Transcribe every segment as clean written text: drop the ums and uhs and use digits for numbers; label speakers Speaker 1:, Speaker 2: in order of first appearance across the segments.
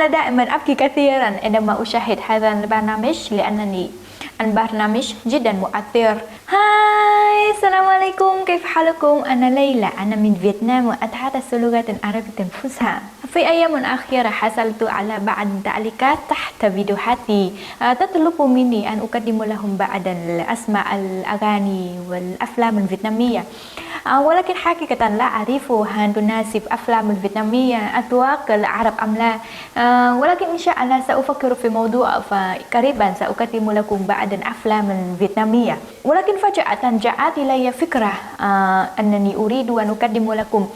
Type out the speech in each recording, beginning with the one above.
Speaker 1: أنا دائما أبكي كثيرا عندما أشاهد هذا البرنامج لأنني البرنامج جدا مؤثر. هاي السلام عليكم، كيف حالكم؟ أنا ليلى، أنا من فيتنام وأتحدث اللغة العربية الفصحى. في أيام أخيرة حصلت على بعض التعليقات تحت فيديوهاتي تطلب مني أن أقدم لهم بعض الأسماء الأغاني والأفلام الفيتنامية، ولكن حقيقة لا أعرف هل تناسب أفلام الفيتنامية أذواق العرب أم لا، ولكن إن شاء الله سأفكر في موضوع فقريبا سأقدم لكم بعض الأفلام الفيتنامية. ولكن فجأة جاءت إلي فكرة أنني أريد أن أقدم لكم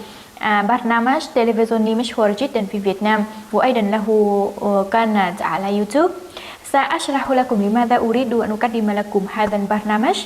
Speaker 1: برنامج تلفزيوني مشهور جدا في فيتنام وأيضا له قناة على يوتيوب. سأشرح لكم لماذا أريد أن أقدم لكم هذا البرنامج.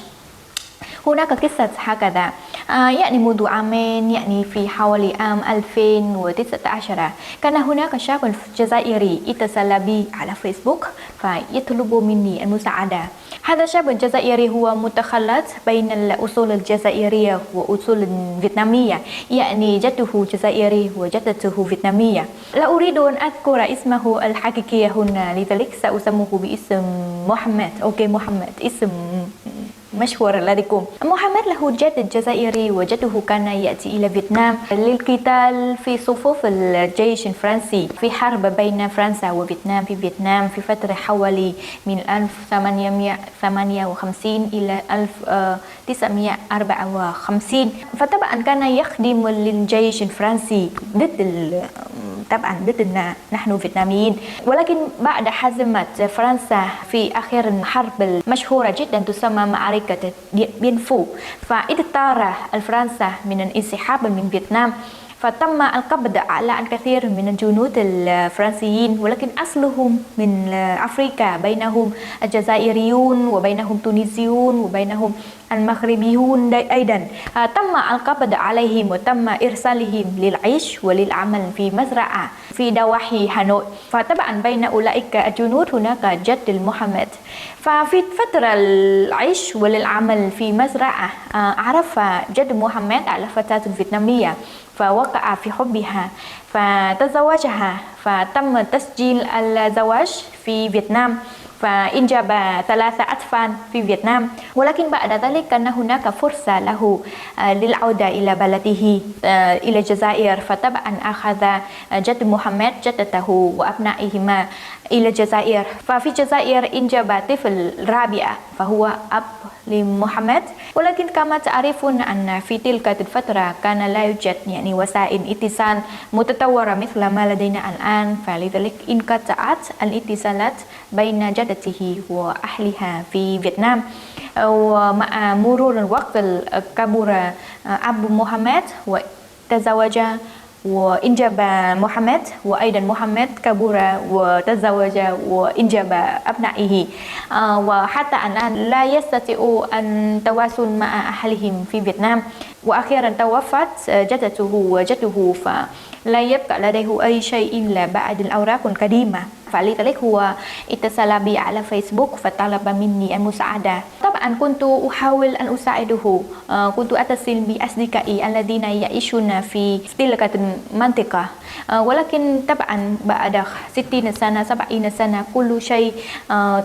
Speaker 1: هناك قصة هكذا، يعني منذ عامين، يعني في حوالي عام 2019 كان هناك شاب جزائري اتصل بي على فيسبوك فيطلب مني المساعدة. هذا الشاب الجزائري هو متخلط بين الأصول الجزائرية وأصول الفيتنامية، يعني جده جزائري وجدته فيتنامية. لا أريد أن أذكر اسمه الحقيقي هنا، لذلك سأسميه باسم محمد. أوكي، محمد اسم مشهور لديكم. محمد له جد جزائري وجده كان يأتي إلى فيتنام للقتال في صفوف الجيش الفرنسي في حرب بين فرنسا وفيتنام في فيتنام في فترة حوالي من 1858 إلى 1954. فطبعا كان يخدم للجيش الفرنسي طبعا ضدنا نحن فيتناميين. ولكن بعد هزيمة فرنسا في آخر الحرب المشهورة جدا تسمى معركة دien Phu، فاضطر فرنسا من الانسحاب من فيتنام، فتم القبض على الكثير من الجنود الفرنسيين، ولكن أصلهم من أفريقيا، بينهم الجزائريون وبينهم تونسيون وبينهم المغربيون أيضا. تم القبض عليهم وتم إرسالهم للعيش وللعمل في مزرعة في ضواحي هانوي. فطبعا بين أولئك الجنود هناك جد محمد. ففي فترة العيش وللعمل في مزرعة عرف جد محمد على فتاة فيتنامية فوقع في حبها فتزوجها، فتم تسجيل الزواج في فيتنام فإنجب 3 أطفال في فيتنام. ولكن بعد ذلك كان هناك فرصة له للعودة إلى بلده إلى الجزائر، فطبعا أخذ جد محمد جدته وأبنائهما إلى الجزائر. ففي الجزائر إنجب طفل رابع فهو أب لمحمد. ولكن كما تعرفون أن في تلك الفترة كان لا يوجد يعني وسائل اتصال متطورة مثل ما لدينا الآن، فلذلك انقطعت الاتصالات بين جدته وأهلها في فيتنام. ومع مرور الوقت كبر أبو محمد وتزوج وإنجب محمد، وأيضا محمد كبر وتزوج وإنجب أبنائه، وحتى الآن لا يستطيعوا أن تواصل مع أهلهم في فيتنام. وأخيرا توفت جدته وجده، فلا يبقى لديه أي شيء إلا بعض الأوراق القديمة. فلذلك هو اتصل بي على فيسبوك فطلب مني المساعدة. طبعا كنت أحاول أن أساعده، كنت أتصل بأصدقائي الذين يعيشون في تلك المنطقة، ولكن طبعا بعد 60 سنة 70 سنة كل شيء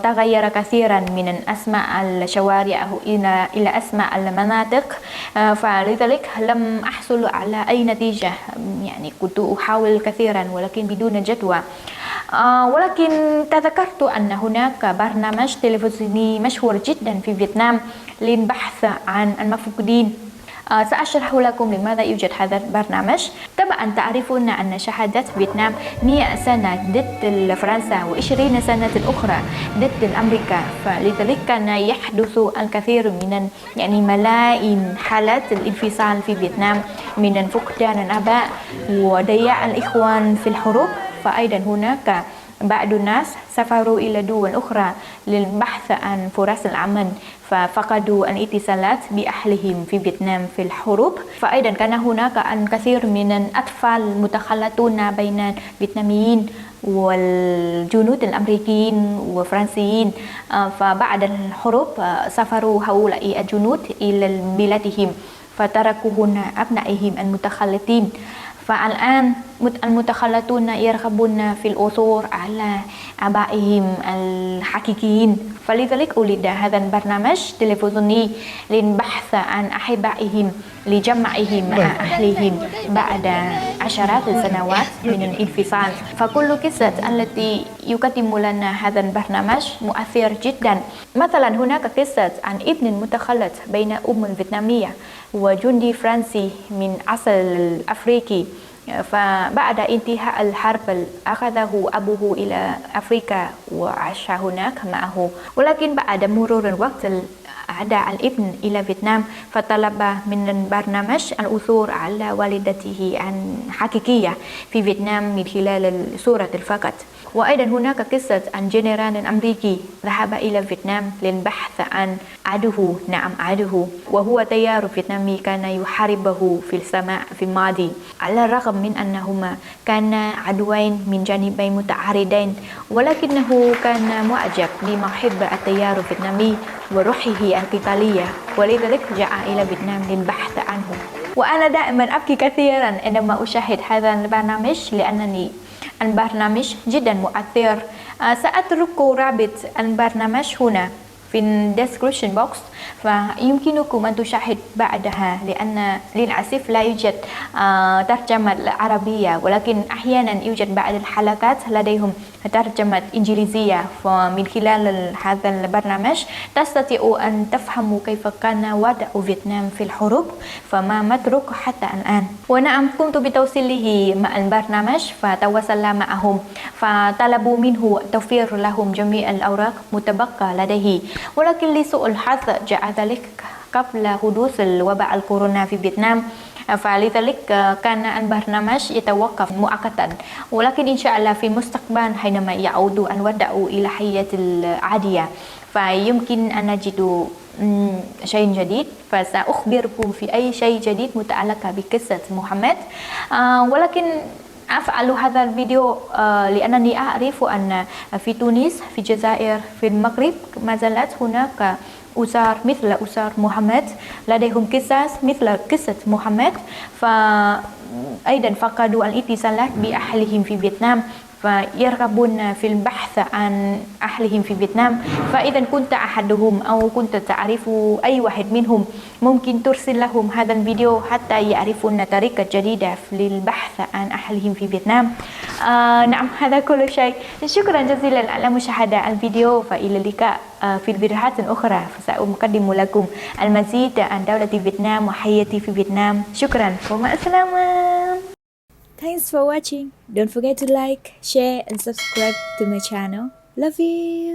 Speaker 1: تغير كثيرا من أسماء الشوارع إلى أسماء المناطق. فلذلك لم أحصل على أي نتيجة، يعني كنت أحاول كثيرا ولكن بدون جدوى. ولكن تذكرت أن هناك برنامج تلفزيوني مشهور جدا في فيتنام للبحث عن المفقودين. سأشرح لكم لماذا يوجد هذا البرنامج. طبعا تعرفون أن شهدت فيتنام 100 سنة ضد فرنسا و20 سنة أخرى ضد أمريكا، فلذلك كان يحدث الكثير من يعني ملايين حالات الانفصال في فيتنام من فقدان الآباء وضياع الإخوان في الحروب. فأيضا هناك بعض الناس سافروا إلى دول أخرى للبحث عن فرص العمل ففقدوا الاتصالات بأهلهم في فيتنام في الحروب. فأيضا كان هناك الكثير من الأطفال متخلطون بين الفيتناميين والجنود الأمريكيين والفرنسيين. فبعد الحروب سافروا هؤلاء الجنود إلى بلادهم فتركوا هنا أبنائهم المتخلطين. فالآن المتخلطون يرغبون في العثور على آبائهم الحقيقيين، فلذلك ولد هذا البرنامج التلفزيوني للبحث عن أحبائهم لجمعهم مع أهلهم بعد عشرات السنوات من الانفصال. فكل قصة التي يقدم لنا هذا البرنامج مؤثر جدا. مثلا هناك قصة عن ابن متخلط بين فيتنامية وجندي فرنسي من أصل أفريقي، فبعد انتهاء الحرب أخذه أبوه إلى أفريقيا وعاش هناك معه، ولكن بعد مرور الوقت عاد الابن إلى فيتنام، فطلب من البرنامج العثور على والدته حقيقية في فيتنام من خلال صورة فقط. وأيضا هناك قصة عن جنرال أمريكي ذهب إلى فيتنام للبحث عن عدوه، نعم عدوه، وهو طيار فيتنامي كان يحاربه في السماء في الماضي، على الرغم من أنهما كانا عدوين من جانبين متعارضين، ولكنه كان معجب بموهبة الطيار الفيتنامي وروحه القتالية، ولذلك جاء إلى فيتنام للبحث عنه. وأنا دائما أبكي كثيرا عندما أشاهد هذا البرنامج لأنني البرنامج جدا مؤثر. سأترك رابط البرنامج هنا في الديسكريبشن بوكس، فيمكنكم أن تشاهد بعدها، لأن للأسف لا يوجد ترجمة عربية، ولكن أحيانا يوجد بعض الحلقات لديهم ترجمة إنجليزية، فمن خلال هذا البرنامج تستطيع أن تفهموا كيف كان وضع فيتنام في الحروب، فما متروك حتى الآن. ونعم قمت بتوصيله مع البرنامج، فتواصل معهم فطلبوا منه توفير لهم جميع الأوراق متبقى لديه، ولكن لسوء الحظ جاء ذلك قبل حدوث الوباء الكورونا في فيتنام، فلذلك كان البرنامج يتوقف مؤقتا، ولكن إن شاء الله في المستقبل حينما يعود الوضع إلى حياة العادية فيمكن أن نجد شيء جديد، فسأخبركم في أي شيء جديد متعلق بقصة محمد. ولكن أفعل هذا الفيديو لأنني أعرف أن في تونس، في الجزائر، في المغرب ما زالت هناك أسر مثل أسر محمد لديهم قصص مثل قصة محمد، فأيضا فقدوا الاتصالات بأهلهم في فيتنام، فيرغبون في البحث عن أهلهم في فيتنام. فإذا كنت أحدهم أو كنت تعرف أي واحد منهم ممكن ترسل لهم هذا الفيديو حتى يعرفون طريقة جديدة للبحث عن أهلهم في فيتنام. نعم هذا كل شيء. شكرا جزيلا على مشاهدة الفيديو، فإلى اللقاء في الفيديوهات الأخرى، فسأقدم لكم المزيد عن دولة فيتنام وحياتي في فيتنام. شكرا ومع السلامة. Thanks for watching. Don't forget to like, share and subscribe to my channel. Love you.